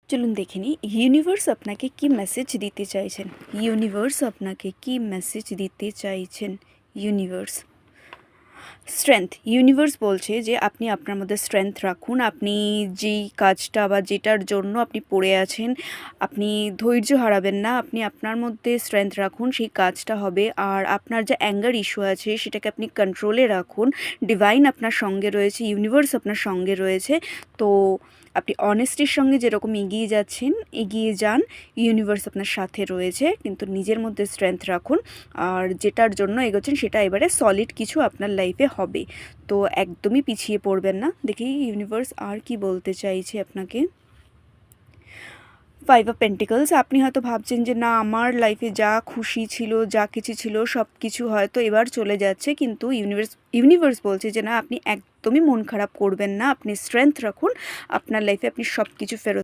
চলুন দেখে নিই ইউনিভার্স আপনাকে কি মেসেজ দিতে চাইছেন। ইউনিভার্স আপনাকে কি মেসেজ দিতে চাইছেন। ইউনিভার্স ইউনিভার্স বলছে যে আপনি আপনার মধ্যে স্ট্রেংথ রাখুন। আপনি যেই কাজটা বা যেটার জন্য আপনি পড়ে আছেন, আপনি ধৈর্য হারাবেন না। আপনি আপনার মধ্যে স্ট্রেংথ রাখুন, সেই কাজটা হবে। আর আপনার যে অ্যাঙ্গার ইস্যু আছে সেটাকে আপনি কন্ট্রোলে রাখুন। ডিভাইন আপনার সঙ্গে রয়েছে, ইউনিভার্স আপনার সঙ্গে রয়েছে। তো আপনি অনেস্টির সঙ্গে যেরকম এগিয়ে যাচ্ছেন, এগিয়ে যান। ইউনিভার্স আপনার সাথে রয়েছে, কিন্তু নিজের মধ্যে স্ট্রেংথ রাখুন। আর যেটার জন্য এগোচ্ছেন সেটা এবারে সলিড কিছু আপনার লাইফে হবে। তো একদমই পিছিয়ে পড়বেন না। দেখি ইউনিভার্স আর কি বলতে চাইছে আপনাকে। 5 অফ পেন্টিকলস। আপনি হয়তো ভাবছেন যে না, আমার লাইফে যা খুশি ছিল, যা কিছু ছিল সব কিছু হয়তো এবার চলে যাচ্ছে, কিন্তু ইউনিভার্স বলছে যে না, আপনি একদমই মন খারাপ করবেন না। আপনি স্ট্রেংথ রাখুন, আপনার লাইফে আপনি সব কিছু ফেরত